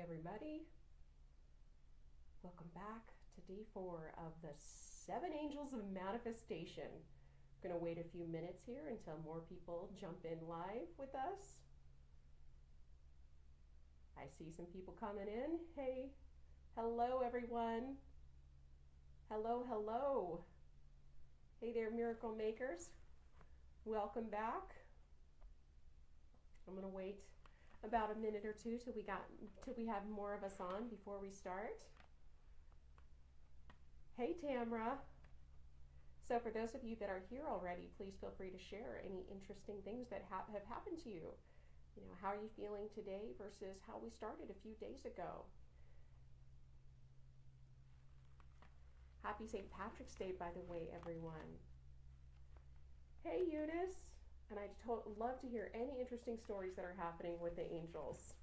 everybody. Welcome back to day 4 of the 7 Angels of Manifestation. I'm going to wait a few minutes here until more people jump in live with us. I see some people coming in. Hey, hello everyone. Hello. Hey there, miracle makers. Welcome back. I'm going to wait about a minute or two till we have more of us on before we start. Hey Tamra. So for those of you that are here already, please feel free to share any interesting things that have happened to you. You know, how are you feeling today versus how we started a few days ago? Happy St. Patrick's Day, by the way, everyone. Hey Eunice. And I'd love to hear any interesting stories that are happening with the angels.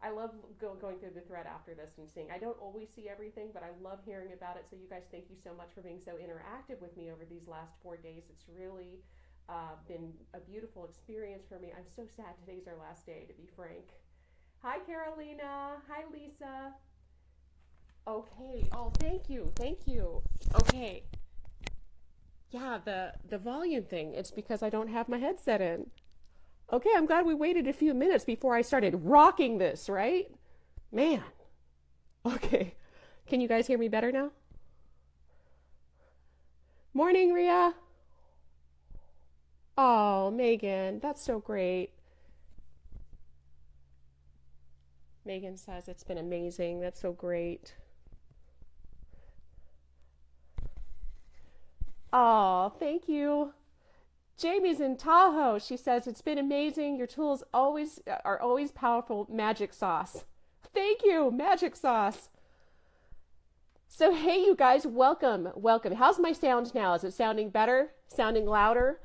I love going through the thread after this and seeing. I don't always see everything, but I love hearing about it. So you guys, thank you so much for being so interactive with me over these last 4 days. It's really been a beautiful experience for me. I'm so sad today's our last day, to be frank. Hi, Carolina. Hi, Lisa. Okay. Oh, thank you. Okay. Yeah, the volume thing, it's because I don't have my headset in. Okay, I'm glad we waited a few minutes before I started rocking this, right? Man. Okay. Can you guys hear me better now? Morning, Ria. Oh, Megan, that's so great. Megan says it's been amazing. That's so great. Oh, thank you. Jamie's in Tahoe. She says, it's been amazing. Your tools are always powerful. Magic sauce. Thank you. Magic sauce. So, hey, you guys, welcome. How's my sound now? Is it sounding better? Sounding louder?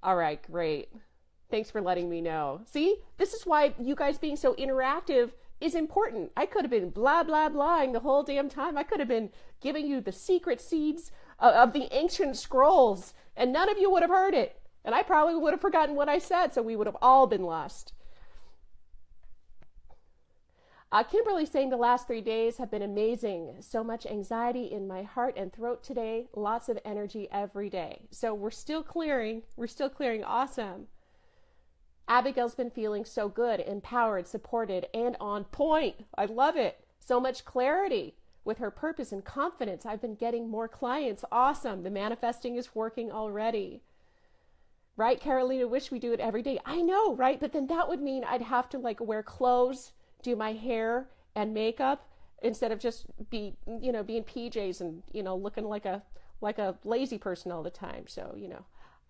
All right, great. Thanks for letting me know. See, this is why you guys being so interactive is important. I could have been blah, blah, blahing the whole damn time. I could have been giving you the secret seeds of the ancient scrolls, and none of you would have heard it. And I probably would have forgotten what I said, so we would have all been lost. Kimberly's saying the last 3 days have been amazing. So much anxiety in my heart and throat today. Lots of energy every day. So we're still clearing. Awesome. Abigail's been feeling so good, empowered, supported, and on point. I love it. So much clarity with her purpose and confidence. I've been getting more clients. Awesome. The manifesting is working already. Right, Carolina? Wish we do it every day. I know, right? But then that would mean I'd have to wear clothes, do my hair and makeup instead of just being PJs and, looking like a lazy person all the time. So,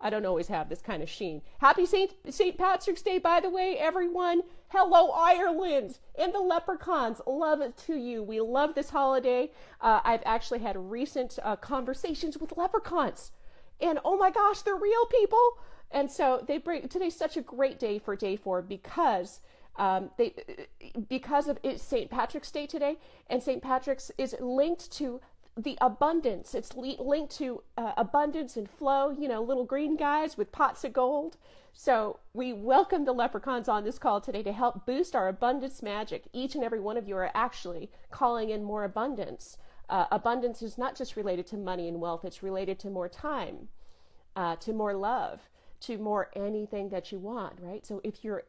I don't always have this kind of sheen. Happy St. Patrick's Day, by the way, everyone. Hello, Ireland and the leprechauns. Love it to you. We love this holiday. I've actually had recent conversations with leprechauns. And oh my gosh, they're real people. And so today's such a great day for day 4 because of it's St. Patrick's Day today. And St. Patrick's is linked to the abundance. It's linked to abundance and flow, little green guys with pots of gold. So we welcome the leprechauns on this call today to help boost our abundance magic. Each and every one of you are actually calling in more abundance. Abundance is not just related to money and wealth. It's related to more time, to more love, to more anything that you want, right? So if your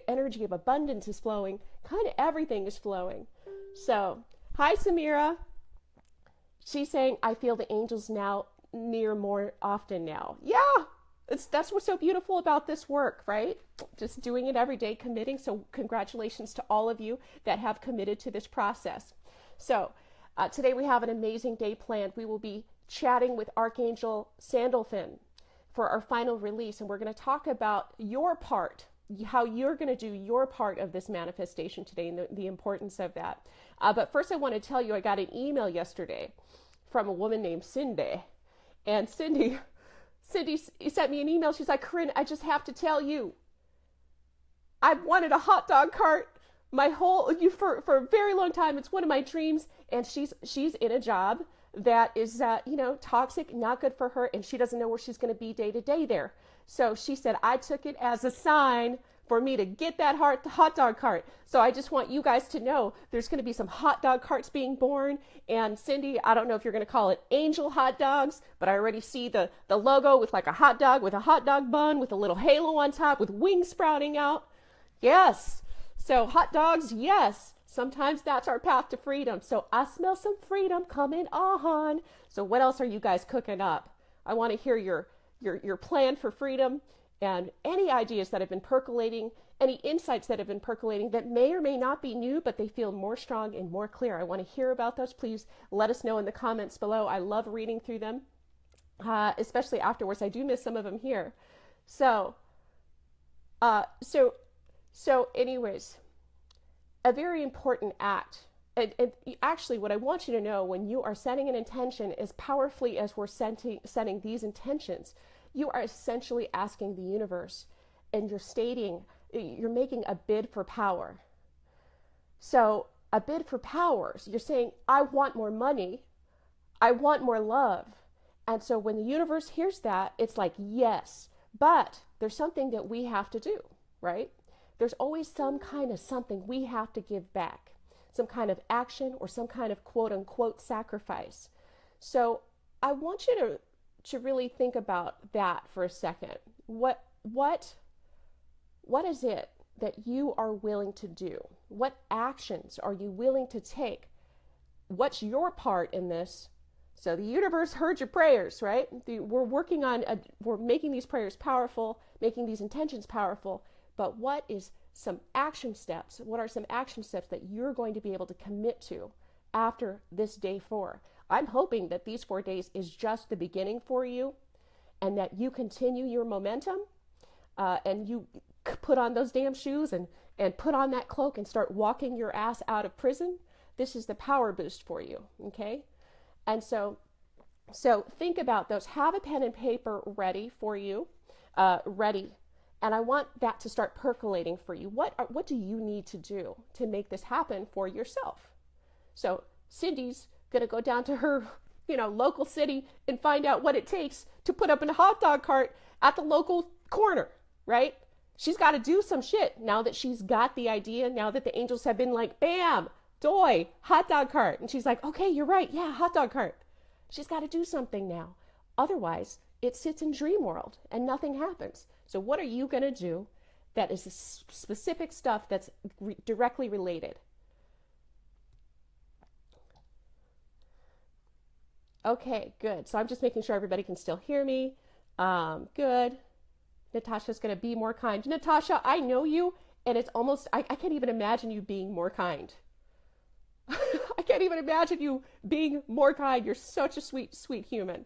energy of abundance is flowing, kind of everything is flowing. So, hi, Samira. She's saying, I feel the angels now near more often now. Yeah, that's what's so beautiful about this work, right? Just doing it every day, committing. So congratulations to all of you that have committed to this process. So today we have an amazing day planned. We will be chatting with Archangel Sandalphon for our final release. And we're going to talk about your part, how you're going to do your part of this manifestation today and the importance of that. But first I want to tell you, I got an email yesterday from a woman named Cindy. And Cindy sent me an email. She's like, Corinne, I just have to tell you, I've wanted a hot dog cart for a very long time. It's one of my dreams. And she's in a job that is, toxic, not good for her. And she doesn't know where she's going to be day to day there. So she said, I took it as a sign for me to get that hot dog cart. So I just want you guys to know there's going to be some hot dog carts being born. And Cindy, I don't know if you're going to call it angel hot dogs, but I already see the logo with like a hot dog with a hot dog bun with a little halo on top with wings sprouting out. Yes. So hot dogs, yes. Sometimes that's our path to freedom. So I smell some freedom coming on. So what else are you guys cooking up? I want to hear your plan for freedom and any ideas that have been percolating, any insights that have been percolating that may or may not be new, but they feel more strong and more clear. I want to hear about those. Please let us know in the comments below. I love reading through them, especially afterwards. I do miss some of them here. So anyways, a very important act. And actually, what I want you to know when you are setting an intention, as powerfully as we're setting these intentions, you are essentially asking the universe, and you're making a bid for power. So a bid for power, so you're saying, I want more money, I want more love. And so when the universe hears that, it's like, yes, but there's something that we have to do, right? There's always some kind of something we have to give back, some kind of action or some kind of quote unquote sacrifice. So I want you to really think about that for a second. What is it that you are willing to do? What actions are you willing to take? What's your part in this? So the universe heard your prayers, right? We're making these prayers powerful, making these intentions powerful. But what is some action steps? What are some action steps that you're going to be able to commit to after this day 4? I'm hoping that these 4 days is just the beginning for you, and that you continue your momentum, and you put on those damn shoes and put on that cloak and start walking your ass out of prison. This is the power boost for you, okay? And so think about those. Have a pen and paper ready for you, ready. And I want that to start percolating for you. What do you need to do to make this happen for yourself? So Cindy's going to go down to her, local city and find out what it takes to put up a hot dog cart at the local corner, right? She's got to do some shit now that she's got the idea, now that the angels have been like, bam, doy, hot dog cart. And she's like, okay, you're right. Yeah, hot dog cart. She's got to do something now. Otherwise, it sits in dream world and nothing happens. So what are you going to do that is specific stuff that's directly related? Okay, good. So I'm just making sure everybody can still hear me. Good. Natasha's going to be more kind. Natasha, I know you, and it's almost, I can't even imagine you being more kind. I can't even imagine you being more kind. You're such a sweet, sweet human.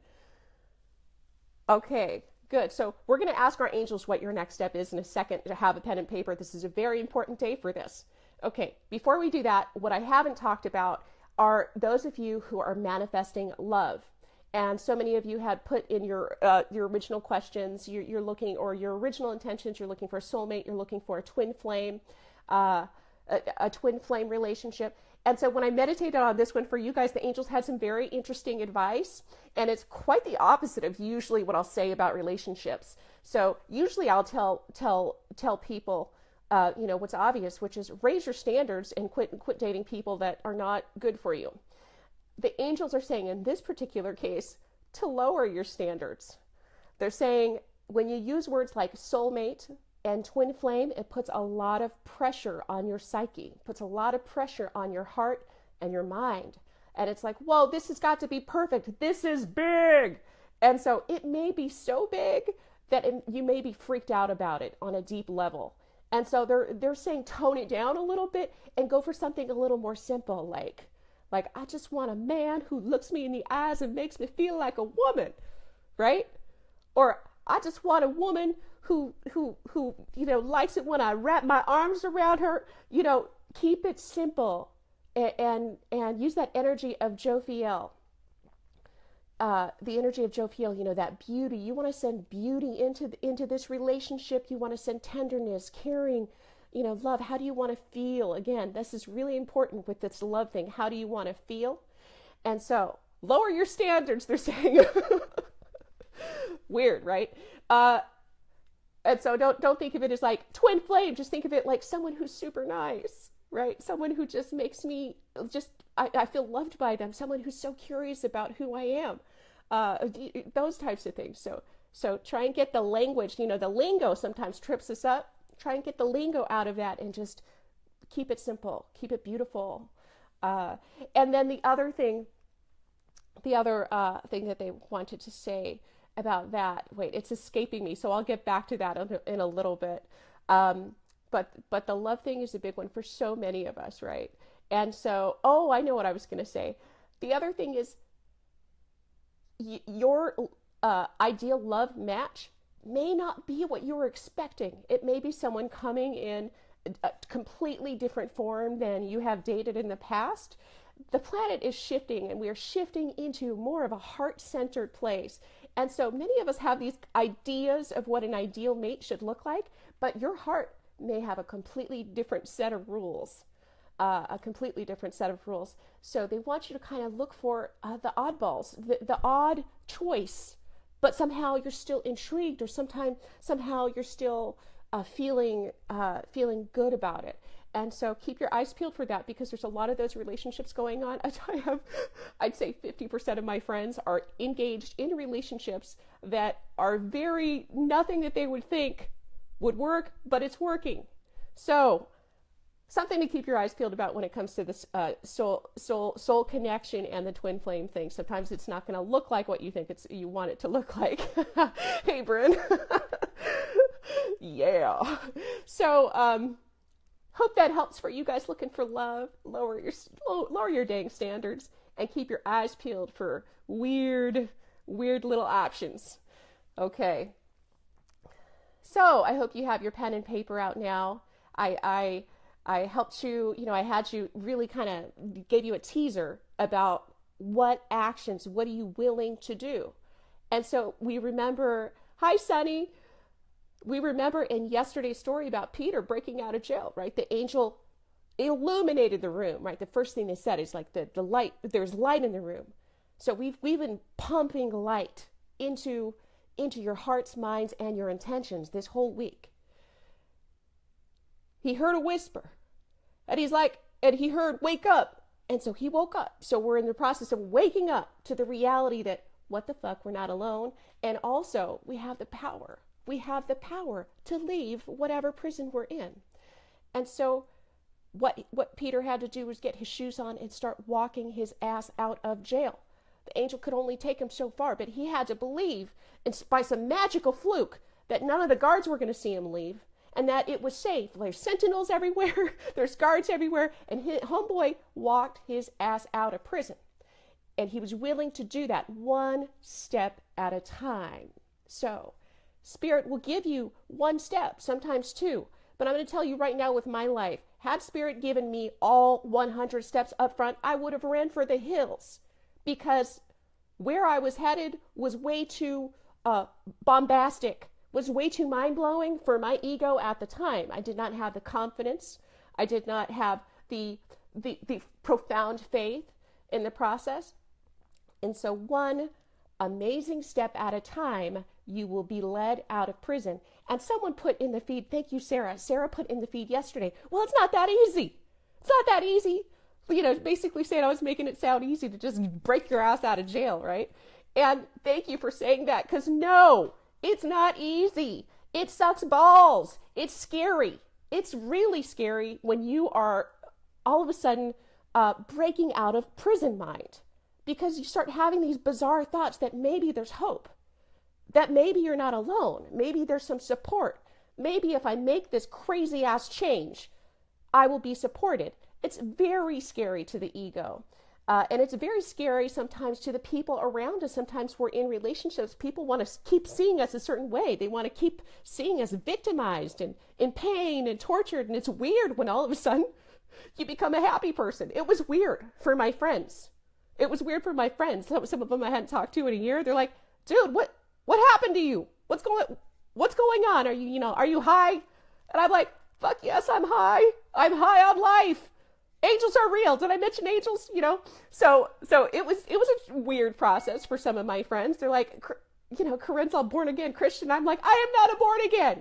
Okay. Good. So we're going to ask our angels what your next step is in a second to have a pen and paper. This is a very important day for this. Okay. Before we do that, what I haven't talked about are those of you who are manifesting love. And so many of you had put in your original questions, you're looking, or your original intentions, you're looking for a soulmate, you're looking for a twin flame, a twin flame relationship. And so when I meditated on this one for you guys, the angels had some very interesting advice, and it's quite the opposite of usually what I'll say about relationships. So usually I'll tell people, what's obvious, which is raise your standards and quit dating people that are not good for you. The angels are saying in this particular case to lower your standards. They're saying when you use words like soulmate and twin flame, it puts a lot of pressure on your psyche, puts a lot of pressure on your heart and your mind. And it's like, whoa, this has got to be perfect. This is big. And so it may be so big that you may be freaked out about it on a deep level. And so they're saying tone it down a little bit and go for something a little more simple, like I just want a man who looks me in the eyes and makes me feel like a woman, right? Or I just want a woman who likes it when I wrap my arms around her. Keep it simple and use that energy of Jophiel. The energy of Jophiel, that beauty. You want to send beauty into this relationship. You want to send tenderness, caring, love. How do you want to feel? Again, this is really important with this love thing. How do you want to feel? And so lower your standards, they're saying. Weird, right? And so don't think of it as like twin flame. Just think of it like someone who's super nice, right? Someone who just makes me I feel loved by them. Someone who's so curious about who I am. Those types of things. So try and get the language, the lingo sometimes trips us up. Try and get the lingo out of that and just keep it simple, keep it beautiful. And then the other thing that they wanted to say about that, wait, it's escaping me, so I'll get back to that in a little bit. But the love thing is a big one for so many of us, right? And so, I know what I was going to say. The other thing is your ideal love match may not be what you were expecting. It may be someone coming in a completely different form than you have dated in the past. The planet is shifting, and we are shifting into more of a heart-centered place. And so many of us have these ideas of what an ideal mate should look like, but your heart may have a completely different set of rules. So they want you to kind of look for the oddballs, the odd choice, but somehow you're still intrigued, or somehow you're still feeling good about it. And so keep your eyes peeled for that, because there's a lot of those relationships going on. I'd say 50% of my friends are engaged in relationships that are very nothing that they would think would work, but it's working. So something to keep your eyes peeled about when it comes to this soul connection and the twin flame thing. Sometimes it's not going to look like what you think you want it to look like. Hey, Bryn. Yeah. So hope that helps for you guys looking for love. Lower your dang standards and keep your eyes peeled for weird little options. Okay. So I hope you have your pen and paper out now. I helped you, I had you really kind of gave you a teaser about what actions, what are you willing to do? And so we remember, hi, Sunny. We remember in yesterday's story about Peter breaking out of jail, right? The angel illuminated the room, right? The first thing they said is like the light, there's light in the room. So we've been pumping light into your hearts, minds, and your intentions this whole week. He heard a whisper, and he heard, wake up. And so he woke up. So we're in the process of waking up to the reality that, what the fuck, we're not alone. And also we have the power. We have the power to leave whatever prison we're in. And so what Peter had to do was get his shoes on and start walking his ass out of jail. The angel could only take him so far, but he had to believe, by some magical fluke, that none of the guards were going to see him leave, and that it was safe. There's sentinels everywhere, there's guards everywhere, and homeboy walked his ass out of prison. And he was willing to do that one step at a time. So Spirit will give you one step, sometimes two. But I'm going to tell you right now, with my life, had Spirit given me all 100 steps up front, I would have ran for the hills, because where I was headed was way too bombastic, was way too mind-blowing for my ego at the time. I did not have the confidence. I did not have the profound faith in the process. And so one amazing step at a time, you will be led out of prison. And someone put in the feed, thank you, Sarah. Sarah put in the feed yesterday, well, it's not that easy. It's not that easy. Basically saying I was making it sound easy to just break your ass out of jail, right? And thank you for saying that, because no, it's not easy. It sucks balls. It's scary. It's really scary when you are all of a sudden breaking out of prison mind, because you start having these bizarre thoughts that maybe there's hope, that maybe you're not alone. Maybe there's some support. Maybe if I make this crazy ass change, I will be supported. It's very scary to the ego. And it's very scary sometimes to the people around us. Sometimes we're in relationships. People want to keep seeing us a certain way. They want to keep seeing us victimized and in pain and tortured. And it's weird when all of a sudden you become a happy person. It was weird for my friends. Some of them I hadn't talked to in a year. They're like, dude, what happened to you? What's going on? Are you high? And I'm like, fuck yes, I'm high. I'm high on life. Angels are real. Did I mention angels? So it was a weird process for some of my friends. They're like, Corin's all born again Christian. I'm like, I am not a born again.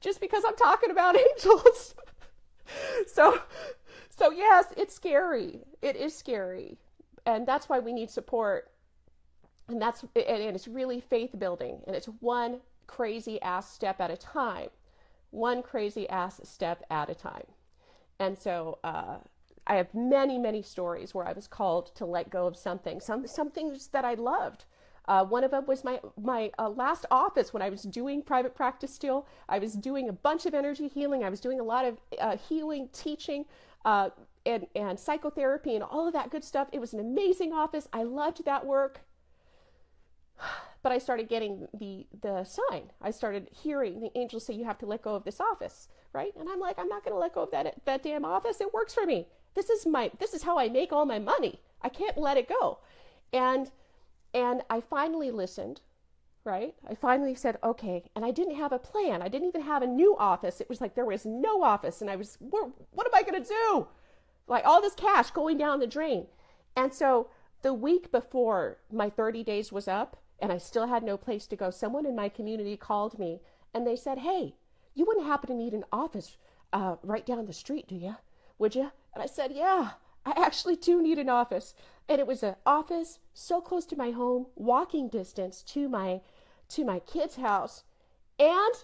just because I'm talking about angels. So yes, it's scary. It is scary. And that's why we need support. And it's really faith building. And it's one crazy ass step at a time. One crazy ass step at a time. And so I have many, many stories where I was called to let go of something. Some things that I loved. One of them was my last office when I was doing private practice still. I was doing a bunch of energy healing. I was doing a lot of healing, teaching, and psychotherapy and all of that good stuff. It was an amazing office. I loved that work. But I started getting the sign. I started hearing the angels say, you have to let go of this office, right? And I'm like, I'm not going to let go of that damn office. It works for me. This is how I make all my money. I can't let it go. And I finally listened, right? I finally said, okay. And I didn't have a plan. I didn't even have a new office. It was like there was no office. And I was, what am I going to do? Like all this cash going down the drain. And so the week before my 30 days was up and I still had no place to go, someone in my community called me and they said, hey, you wouldn't happen to need an office right down the street, do you? Would you? And I said, yeah, I actually do need an office. And it was an office so close to my home, walking distance to my kid's house. And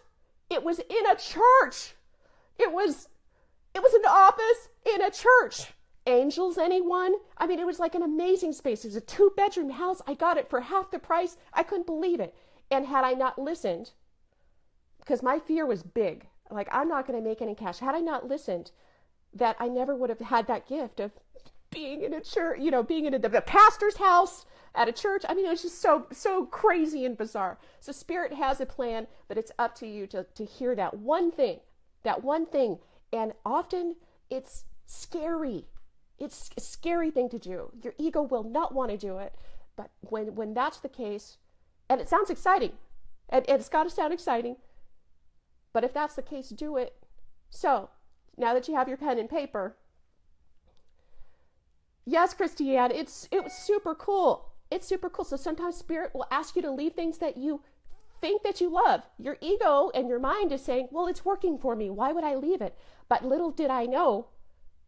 it was in a church. It was an office in a church. Angels, anyone? I mean, it was like an amazing space. It was a 2-bedroom house. I got it for half the price. I couldn't believe it. And had I not listened, because my fear was big, like I'm not going to make any cash. Had I not listened, that I never would have had that gift of being in a church, being in the pastor's house at a church. I mean, it was just so crazy and bizarre. So Spirit has a plan, but it's up to you to hear that one thing. And often it's scary. It's a scary thing to do. Your ego will not want to do it. But when that's the case, and it sounds exciting, and it's got to sound exciting, but if that's the case, do it. So now that you have your pen and paper, yes, Christiane, it was super cool. It's super cool. So sometimes Spirit will ask you to leave things that you think that you love. Your ego and your mind is saying, well, it's working for me. Why would I leave it? But little did I know,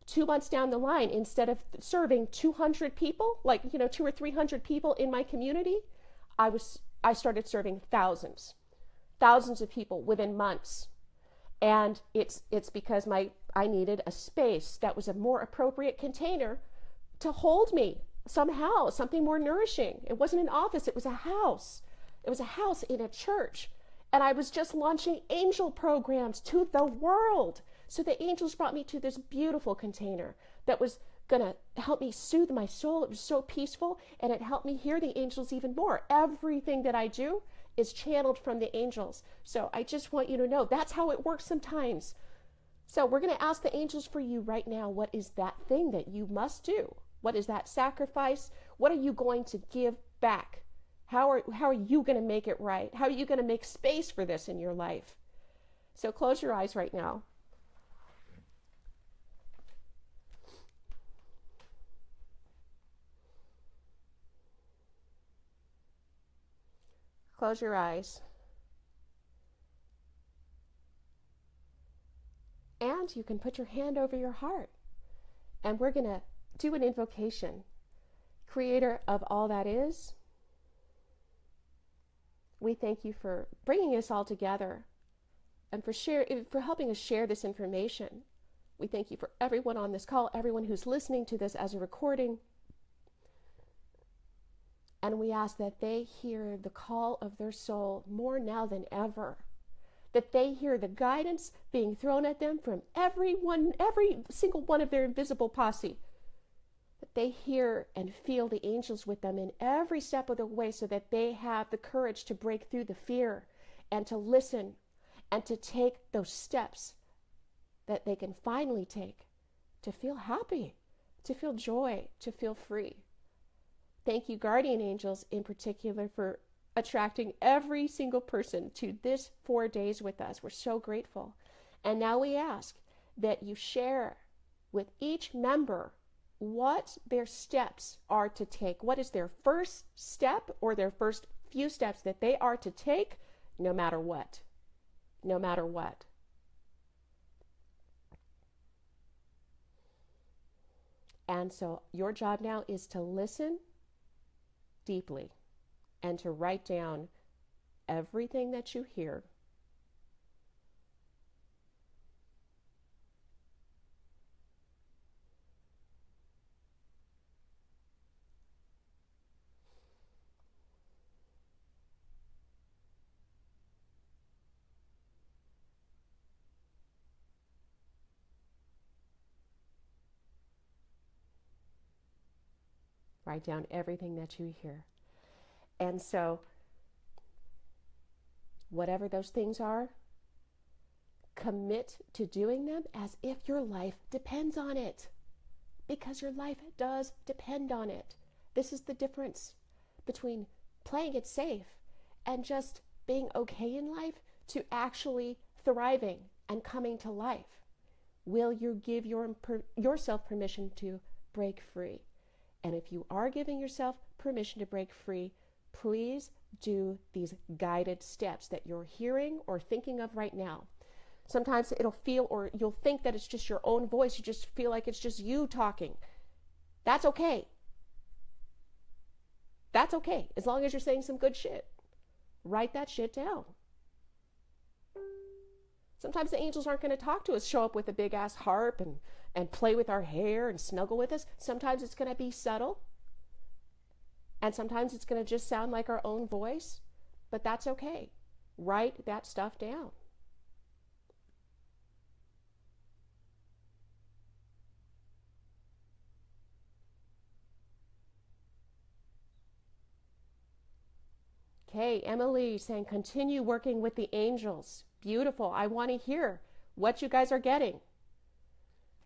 2 months down the line, instead of serving 200 people, 200 or 300 people in my community, I started serving thousands of people within months. And it's because I needed a space that was a more appropriate container to hold me somehow, something more nourishing. It wasn't an office, it was a house. It was a house in a church. And I was just launching angel programs to the world. So the angels brought me to this beautiful container that was going to help me soothe my soul. It was so peaceful, and it helped me hear the angels even more. Everything that I do is channeled from the angels. So I just want you to know that's how it works sometimes. So we're going to ask the angels for you right now. What is that thing that you must do? What is that sacrifice? What are you going to give back? How are you going to make it right? How are you going to make space for this in your life? So close your eyes right now. Close your eyes. And you can put your hand over your heart. And we're going to do an invocation. Creator of all that is, we thank you for bringing us all together and for helping us share this information. We thank you for everyone on this call, everyone who's listening to this as a recording. And we ask that they hear the call of their soul more now than ever. That they hear the guidance being thrown at them from every single one of their invisible posse. That they hear and feel the angels with them in every step of the way, so that they have the courage to break through the fear and to listen and to take those steps that they can finally take to feel happy, to feel joy, to feel free. Thank you, guardian angels, in particular, for attracting every single person to this 4 days with us. We're so grateful. And now we ask that you share with each member what their steps are to take. What is their first step or their first few steps that they are to take, no matter what. No matter what. And so your job now is to listen deeply and to write down everything that you hear. Write down everything that you hear. And so, whatever those things are, commit to doing them as if your life depends on it. Because your life does depend on it. This is the difference between playing it safe and just being okay in life to actually thriving and coming to life. Will you give yourself permission to break free? And if you are giving yourself permission to break free, please do these guided steps that you're hearing or thinking of right now. Sometimes it'll feel, or you'll think that it's just your own voice. You just feel like it's just you talking. That's okay. That's okay, as long as you're saying some good shit. Write that shit down. Sometimes the angels aren't going to talk to us, show up with a big ass harp and play with our hair and snuggle with us. Sometimes it's going to be subtle. And sometimes it's going to just sound like our own voice. But that's okay. Write that stuff down. Okay, Emily saying, continue working with the angels. Beautiful. I want to hear what you guys are getting.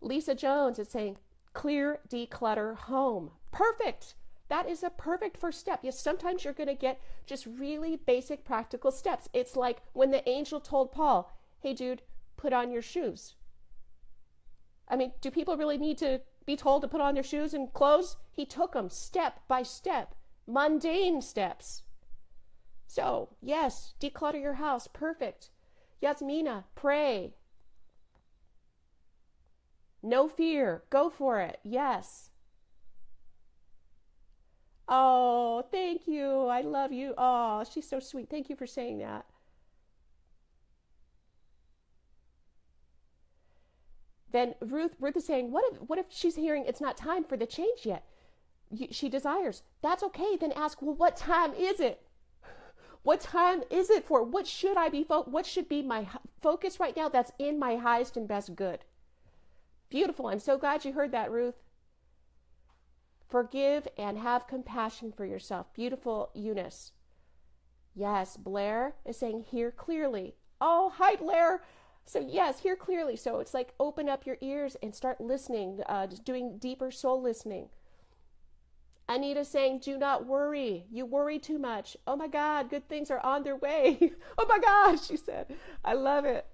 Lisa Jones is saying, clear, declutter, home. Perfect. That is a perfect first step. Yes, sometimes you're going to get just really basic practical steps. It's like when the angel told Paul, hey, dude, put on your shoes. I mean, do people really need to be told to put on their shoes and clothes? He took them step by step, mundane steps. So, yes, declutter your house. Perfect. Yasmina, pray. No fear. Go for it. Yes. Oh, thank you. I love you. Oh, she's so sweet. Thank you for saying that. Then Ruth is saying, what if she's hearing it's not time for the change yet? She desires. That's okay. Then ask, well, what time is it? What time is it for? What should I be? What should be my focus right now that's in my highest and best good? Beautiful. I'm so glad you heard that, Ruth. Forgive and have compassion for yourself. Beautiful, Eunice. Yes, Blair is saying, hear clearly. Oh, hi, Blair. So yes, hear clearly. So it's like open up your ears and start listening, just doing deeper soul listening. Anita saying, do not worry. You worry too much. Oh my God, good things are on their way. Oh my God, she said. I love it.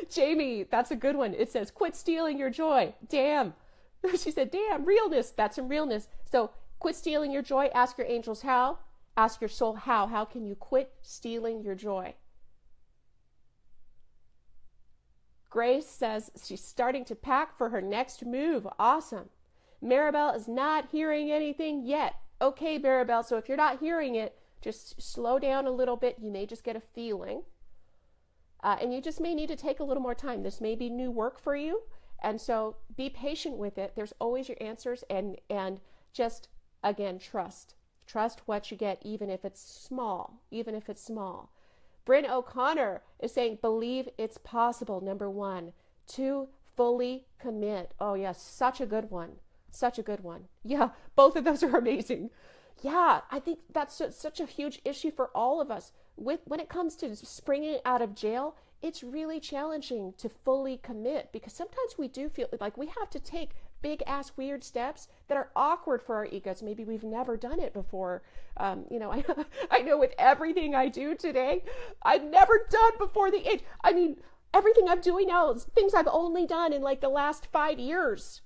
Jamie, that's a good one. It says, quit stealing your joy. Damn. She said, damn, realness. That's some realness. So quit stealing your joy. Ask your angels how. Ask your soul how. How can you quit stealing your joy? Grace says she's starting to pack for her next move. Awesome. Maribel is not hearing anything yet. Okay, Maribel, so if you're not hearing it, just slow down a little bit. You may just get a feeling. And you just may need to take a little more time. This may be new work for you. And so be patient with it. There's always your answers. And just, again, trust. Trust what you get, even if it's small. Even if it's small. Bryn O'Connor is saying, believe it's possible, number 1. 2, fully commit. Oh, yes, such a good one. Such a good one. Yeah, both of those are amazing. Yeah, I think that's such a huge issue for all of us. When it comes to springing out of jail, it's really challenging to fully commit because sometimes we do feel like we have to take big ass weird steps that are awkward for our egos. Maybe we've never done it before. I know with everything I do today, I've never done before the age. I mean, everything I'm doing now is things I've only done in like the last 5 years.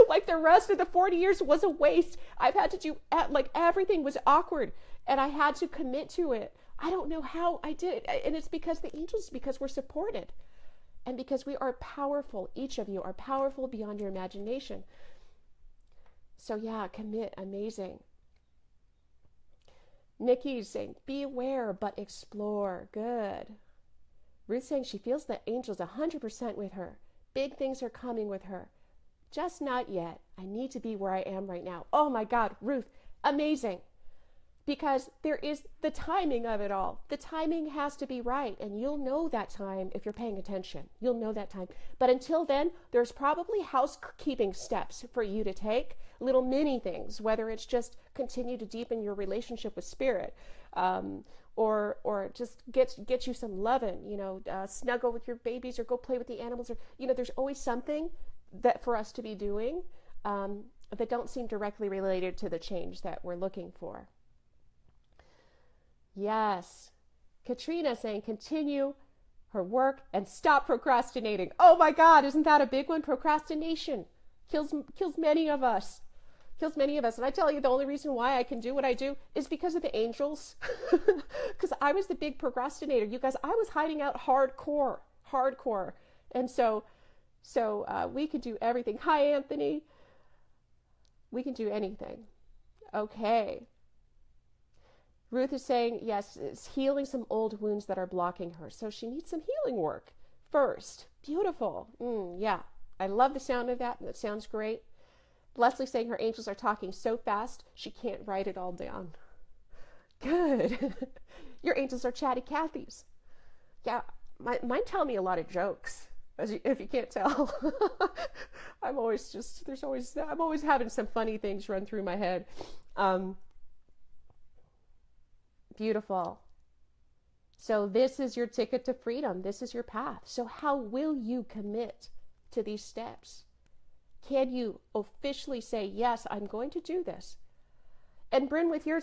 Like the rest of the 40 years was a waste. I've had to do, like everything was awkward and I had to commit to it. I don't know how I did it. And it's because the angels, because we're supported and because we are powerful. Each of you are powerful beyond your imagination. So yeah, commit. Amazing. Nikki's saying, be aware, but explore. Good. Ruth saying she feels the angels 100% with her. Big things are coming with her. Just not yet. I need to be where I am right now. Oh my God, Ruth, amazing. Because there is the timing of it all. The timing has to be right. And you'll know that time if you're paying attention. You'll know that time. But until then, there's probably housekeeping steps for you to take. Little mini things, whether it's just continue to deepen your relationship with spirit, or just get you some loving, snuggle with your babies or go play with the animals, or, there's always something that for us to be doing that don't seem directly related to the change that we're looking for. Yes. Katrina saying continue her work and stop procrastinating. Oh my God, isn't that a big one? Procrastination kills many of us. Kills many of us. And I tell you, the only reason why I can do what I do is because of the angels. Because I was the big procrastinator. You guys, I was hiding out hardcore. And so we could do everything. Hi, Anthony. We can do anything. Okay. Ruth is saying, yes, it's healing some old wounds that are blocking her. So she needs some healing work first. Beautiful. Yeah, I love the sound of that. That sounds great. Leslie saying her angels are talking so fast, she can't write it all down. Good. Your angels are chatty Cathy's. Yeah, mine tell me a lot of jokes, if you can't tell. I'm always having some funny things run through my head. Beautiful. So this is your ticket to freedom. This is your path. So how will you commit to these steps? Can you officially say, yes, I'm going to do this? And Bryn, with your,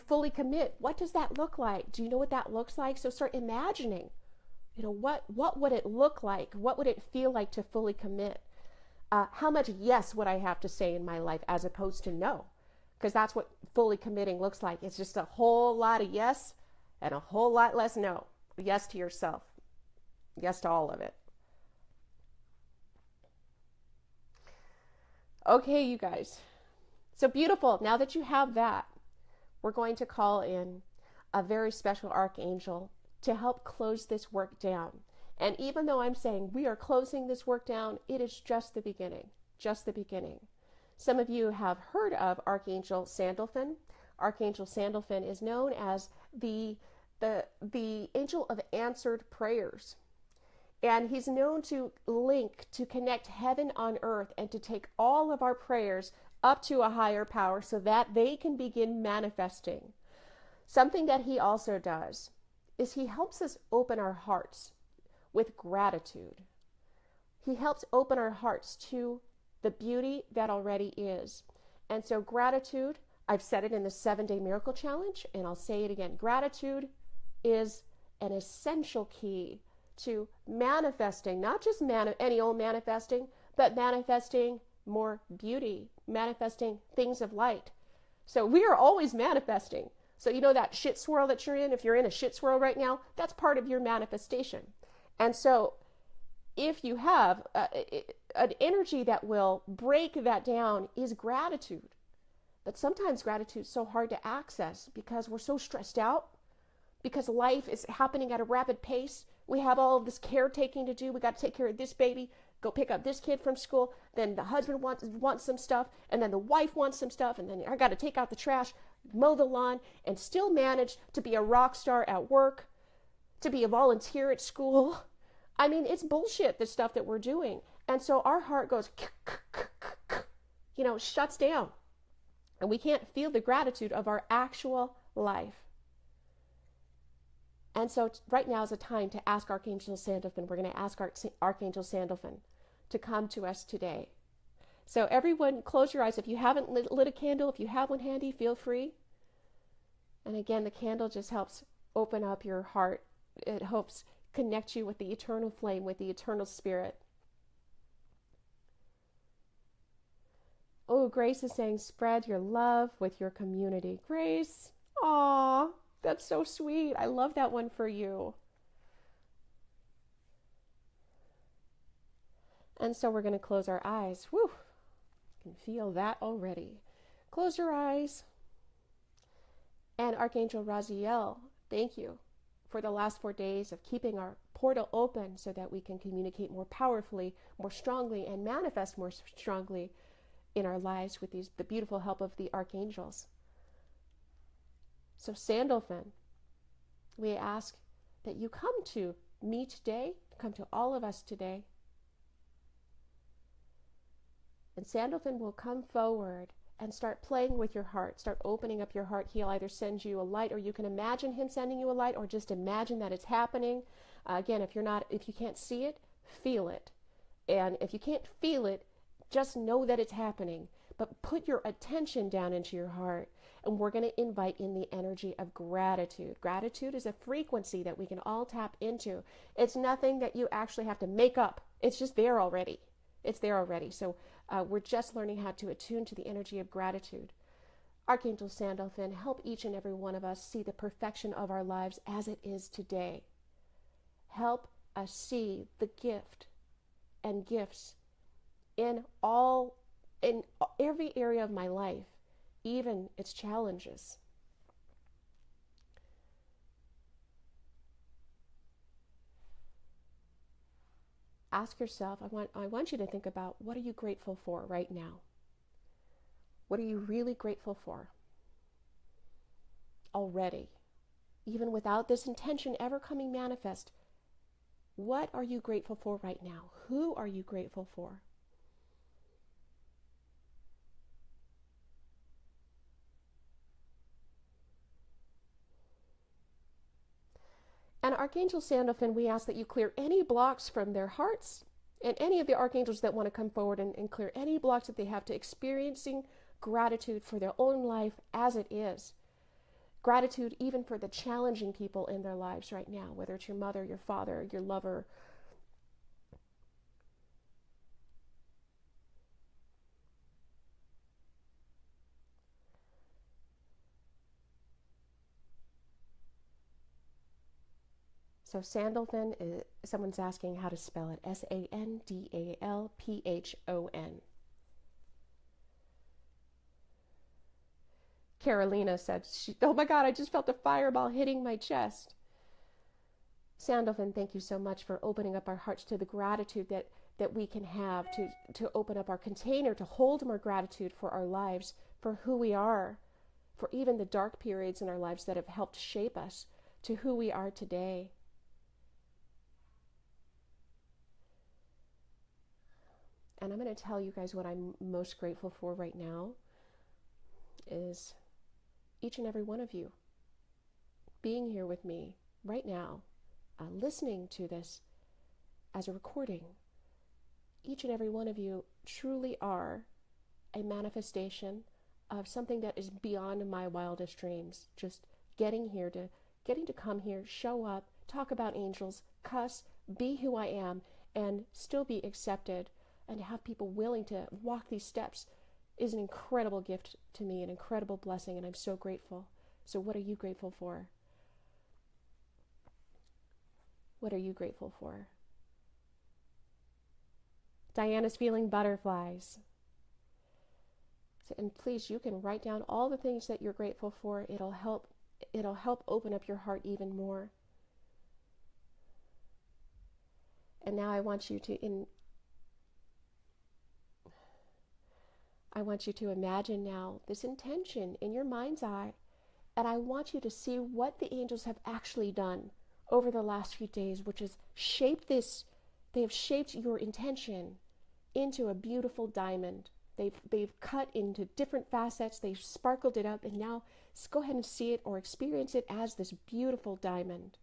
fully commit, what does that look like? Do you know what that looks like? So start imagining, what would it look like? What would it feel like to fully commit? How much yes would I have to say in my life as opposed to no? Because that's what fully committing looks like. It's just a whole lot of yes and a whole lot less no. Yes to yourself. Yes to all of it. Okay, you guys. So beautiful. Now that you have that, we're going to call in a very special archangel to help close this work down. And even though I'm saying we are closing this work down, it is just the beginning. Just the beginning. Some of you have heard of Archangel Sandalphon. Archangel Sandalphon is known as the angel of answered prayers. And he's known to connect heaven on earth and to take all of our prayers up to a higher power so that they can begin manifesting. Something that he also does is he helps us open our hearts with gratitude. He helps open our hearts to the beauty that already is. And so gratitude, I've said it in the 7-Day Miracle Challenge, and I'll say it again. Gratitude is an essential key to manifesting, not just any old manifesting, but manifesting more beauty, manifesting things of light. So we are always manifesting. So that shit swirl that you're in, if you're in a shit swirl right now, that's part of your manifestation. And so if you have an energy that will break that down is gratitude. But sometimes gratitude is so hard to access because we're so stressed out, because life is happening at a rapid pace. We have all of this caretaking to do. We got to take care of this baby, go pick up this kid from school. Then the husband wants some stuff, and then the wife wants some stuff, and then I got to take out the trash, mow the lawn, and still manage to be a rock star at work, to be a volunteer at school. I mean, it's bullshit, the stuff that we're doing. And so our heart goes, shuts down. And we can't feel the gratitude of our actual life. And so right now is a time to ask Archangel Sandalphon. We're going to ask Archangel Sandalphon to come to us today. So everyone, close your eyes. If you haven't lit a candle, if you have one handy, feel free. And again, the candle just helps open up your heart. It helps connect you with the eternal flame, with the eternal spirit. Oh, Grace is saying, spread your love with your community. Grace, aw, That's so sweet. I love that one for you. And so we're going to close our eyes. Whew, I can feel that already. Close your eyes. And Archangel Raziel, thank you for the last 4 days of keeping our portal open so that we can communicate more powerfully, more strongly, and manifest more strongly in our lives with the beautiful help of the archangels. So Sandalphon, we ask that you come to me today, come to all of us today. And Sandalphon will come forward and start playing with your heart, start opening up your heart. He'll either send you a light, or you can imagine him sending you a light, or just imagine that it's happening. Again, if you can't see it, feel it. And if you can't feel it, just know that it's happening. But put your attention down into your heart. And we're going to invite in the energy of gratitude. Gratitude is a frequency that we can all tap into. It's nothing that you actually have to make up. It's just there already. It's there already. So we're just learning how to attune to the energy of gratitude. Archangel Sandalphon, help each and every one of us see the perfection of our lives as it is today. Help us see the gift and gifts in every area of my life, even its challenges. Ask yourself, I want you to think about, what are you grateful for right now? What are you really grateful for already? Even without this intention ever coming manifest, what are you grateful for right now? Who are you grateful for? And Archangel Sandalphon, we ask that you clear any blocks from their hearts, and any of the archangels that want to come forward and clear any blocks that they have to experiencing gratitude for their own life as it is. Gratitude even for the challenging people in their lives right now, whether it's your mother, your father, your lover. So Sandalphon, someone's asking how to spell it. Sandalphon. Carolina said, oh my God, I just felt a fireball hitting my chest. Sandalphon, thank you so much for opening up our hearts to the gratitude that we can have, to open up our container, to hold more gratitude for our lives, for who we are, for even the dark periods in our lives that have helped shape us to who we are today. And I'm going to tell you guys what I'm most grateful for right now is each and every one of you being here with me right now, listening to this as a recording. Each and every one of you truly are a manifestation of something that is beyond my wildest dreams. Just getting to come here, show up, talk about angels, cuss, be who I am, and still be accepted, and to have people willing to walk these steps is an incredible gift to me, an incredible blessing, and I'm so grateful. So what are you grateful for? What are you grateful for? Diana's feeling butterflies. So, and please, you can write down all the things that you're grateful for. It'll help open up your heart even more. And now I want you to imagine now this intention in your mind's eye, and I want you to see what the angels have actually done over the last few days, which has shaped this. They have shaped your intention into a beautiful diamond. They've cut into different facets, they've sparkled it up, and now go ahead and see it or experience it as this beautiful diamond.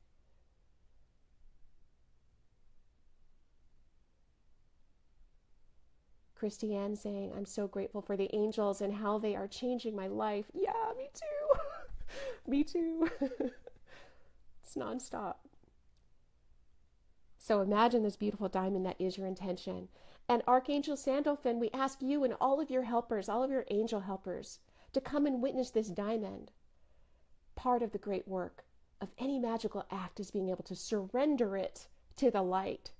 Christiane saying, I'm so grateful for the angels and how they are changing my life. Yeah, me too. Me too. It's nonstop. So imagine this beautiful diamond that is your intention. And Archangel Sandalphon, we ask you and all of your helpers, all of your angel helpers, to come and witness this diamond. part of the great work of any magical act is being able to surrender it to the light.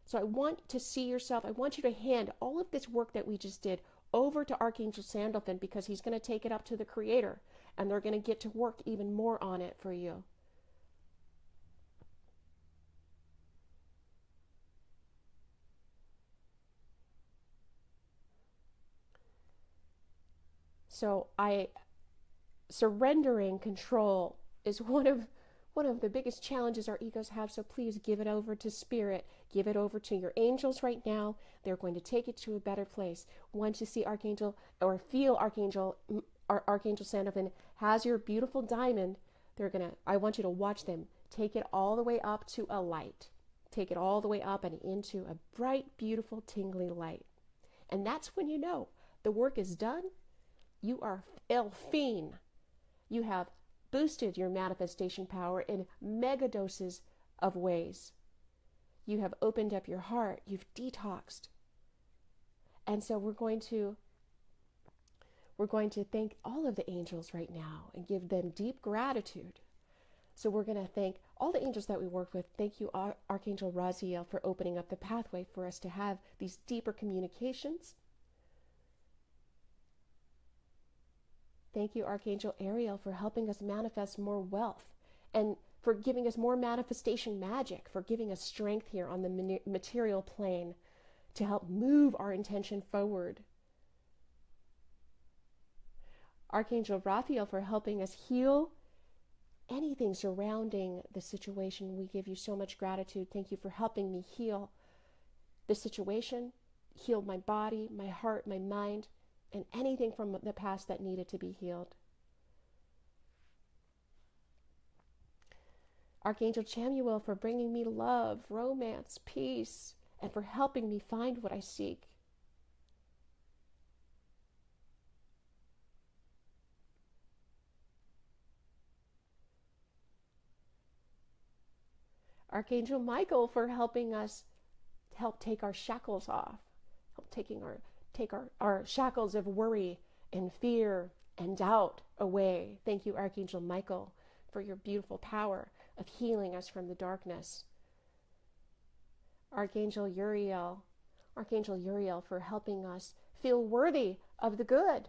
So I want to see yourself, I want you to hand all of this work that we just did over to Archangel Sandalphon, because he's going to take it up to the Creator, and they're going to get to work even more on it for you. So surrendering control is one of the biggest challenges our egos have. So please give it over to Spirit. Give it over to your angels right now. They're going to take it to a better place. Once you see Archangel or feel Archangel Sandalphon has your beautiful diamond, I want you to watch them take it all the way up to a light. Take it all the way up and into a bright, beautiful, tingly light. And that's when you know the work is done. You are elfine. You have boosted your manifestation power in mega doses of ways. You have opened up your heart. You've detoxed. And so we're going to thank all of the angels right now and give them deep gratitude. So we're going to thank all the angels that we work with. Thank you, Archangel Raziel, for opening up the pathway for us to have these deeper communications. Thank you, Archangel Ariel, for helping us manifest more wealth and for giving us more manifestation magic, for giving us strength here on the material plane to help move our intention forward. Archangel Raphael, for helping us heal anything surrounding the situation. We give you so much gratitude. Thank you for helping me heal the situation, heal my body, my heart, my mind, and anything from the past that needed to be healed. Archangel Chamuel, for bringing me love, romance, peace, and for helping me find what I seek. Archangel Michael, for helping us take our shackles off, take our shackles of worry and fear and doubt away. Thank you, Archangel Michael, for your beautiful power of healing us from the darkness. Archangel Uriel, for helping us feel worthy of the good,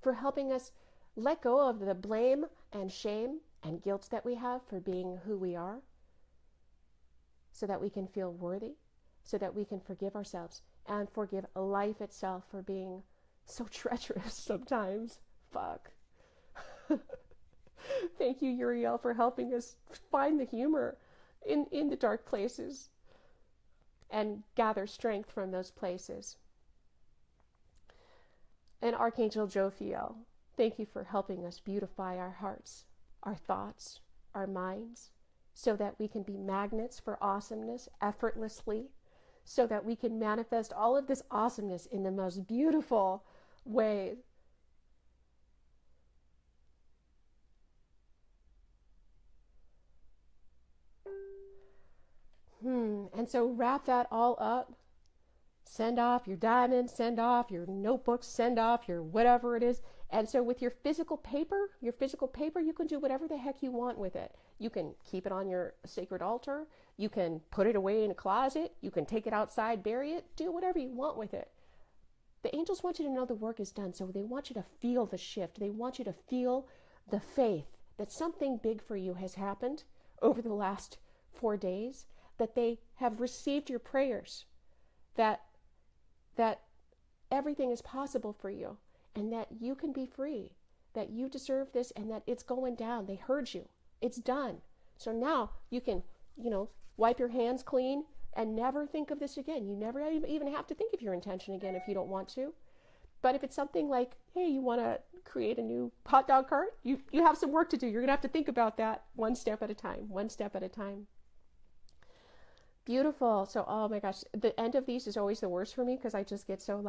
for helping us let go of the blame and shame and guilt that we have for being who we are, so that we can feel worthy, so that we can forgive ourselves and forgive life itself for being so treacherous sometimes. Fuck. Thank you, Uriel, for helping us find the humor in the dark places and gather strength from those places. And Archangel Jophiel, thank you for helping us beautify our hearts, our thoughts, our minds, so that we can be magnets for awesomeness effortlessly, so that we can manifest all of this awesomeness in the most beautiful way. And so wrap that all up. Send off your diamonds, send off your notebooks, send off your whatever it is. And so with your physical paper, you can do whatever the heck you want with it. You can keep it on your sacred altar. You can put it away in a closet. You can take it outside, bury it, do whatever you want with it. The angels want you to know the work is done. So they want you to feel the shift. They want you to feel the faith that something big for you has happened over the last 4 days, that they have received your prayers, that everything is possible for you, and that you can be free, that you deserve this, and that it's going down. They heard you. It's done. So now you can, wipe your hands clean and never think of this again. You never even have to think of your intention again if you don't want to. But if it's something like, hey, you want to create a new hot dog cart, you have some work to do. You're going to have to think about that one step at a time. Beautiful. So, oh my gosh, the end of these is always the worst for me because I just get so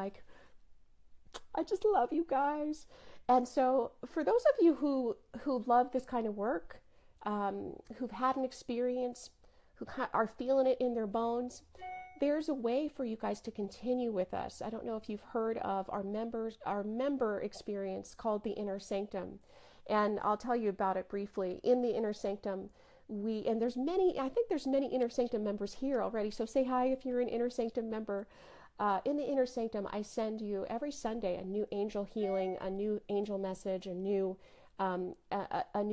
I just love you guys. And so for those of you who love this kind of work, who've had an experience, who are feeling it in their bones, there's a way for you guys to continue with us. I don't know if you've heard of our member experience called the Inner Sanctum. And I'll tell you about it briefly. In the Inner Sanctum, and there's many, I think there's many Inner Sanctum members here already. So say hi if you're an Inner Sanctum member. In the Inner Sanctum, I send you every Sunday a new angel healing, a new angel message, a new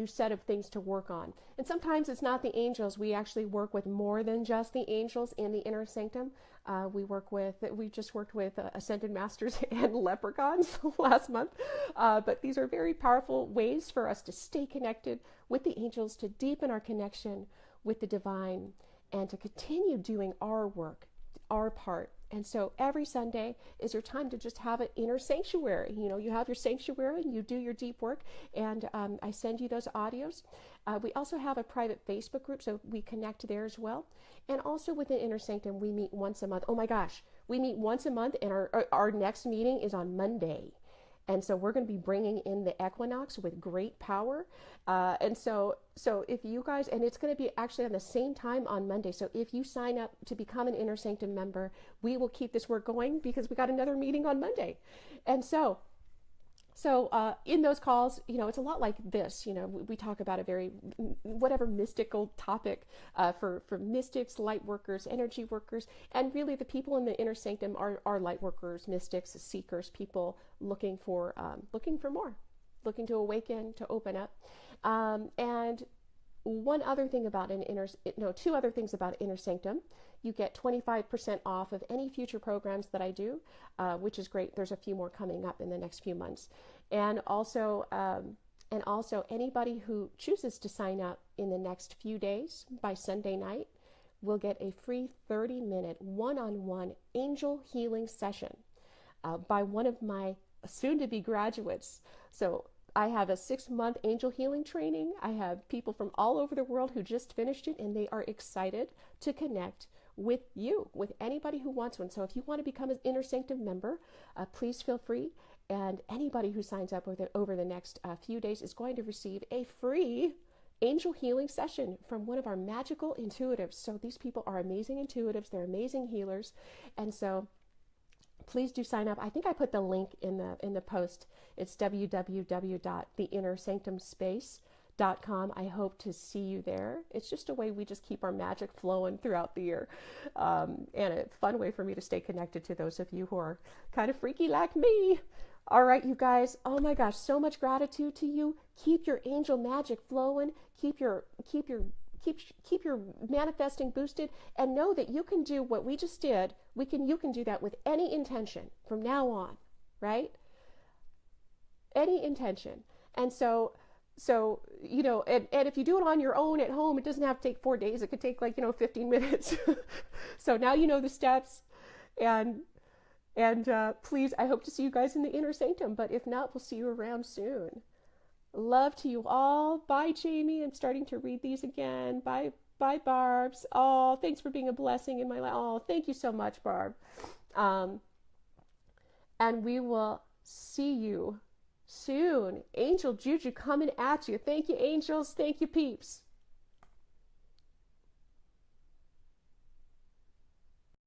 set of things to work on. And sometimes it's not the angels. We actually work with more than just the angels in the Inner Sanctum. We just worked with Ascended Masters and Leprechauns last month. But these are very powerful ways for us to stay connected with the angels, to deepen our connection with the divine, and to continue doing our work, our part. And so every Sunday is your time to just have an inner sanctuary. You know, you have your sanctuary and you do your deep work, and I send you those audios. We also have a private Facebook group, so we connect there as well. And also within Inner Sanctum, we meet once a month. Oh my gosh, we meet once a month, and our next meeting is on Monday. And so we're going to be bringing in the equinox with great power. And so if you guys, and it's going to be actually on the same time on Monday. So if you sign up to become an Inner Sanctum member, we will keep this work going because we got another meeting on Monday. And so in those calls, you know, it's a lot like this. You know, we talk about a very, whatever mystical topic for mystics, light workers, energy workers, and really the people in the Inner Sanctum are light workers, mystics, seekers, people looking for more, looking to awaken, to open up. And two other things about Inner Sanctum. You get 25% off of any future programs that I do, which is great. There's a few more coming up in the next few months. And also anybody who chooses to sign up in the next few days by Sunday night will get a free 30-minute one-on-one angel healing session by one of my soon-to-be graduates. So I have a 6-month angel healing training. I have people from all over the world who just finished it, and they are excited to connect with you, with anybody who wants one. So if you want to become an Inner Sanctum member, please feel free. And anybody who signs up over the next few days is going to receive a free angel healing session from one of our magical intuitives. So these people are amazing intuitives. They're amazing healers. And so please do sign up. I think I put the link in the post. It's www.theinnersanctumspace.com. I hope to see you there. It's just a way we just keep our magic flowing throughout the year, and a fun way for me to stay connected to those of you who are kind of freaky like me. All right, you guys. Oh my gosh, so much gratitude to you. Keep your angel magic flowing. Keep your manifesting boosted, and know that you can do what we just did. You can do that with any intention from now on, right? Any intention. And so you know, and if you do it on your own at home, it doesn't have to take 4 days. It could take 15 minutes. So now you know the steps, and please, I hope to see you guys in the Inner Sanctum, but if not, we'll see you around soon. Love to you all. Bye, Jamie. I'm starting to read these again. Bye, Barbs. Oh, thanks for being a blessing in my life. Oh, thank you so much, Barb. And we will see you soon. Angel Juju coming at you. Thank you, angels. Thank you, peeps.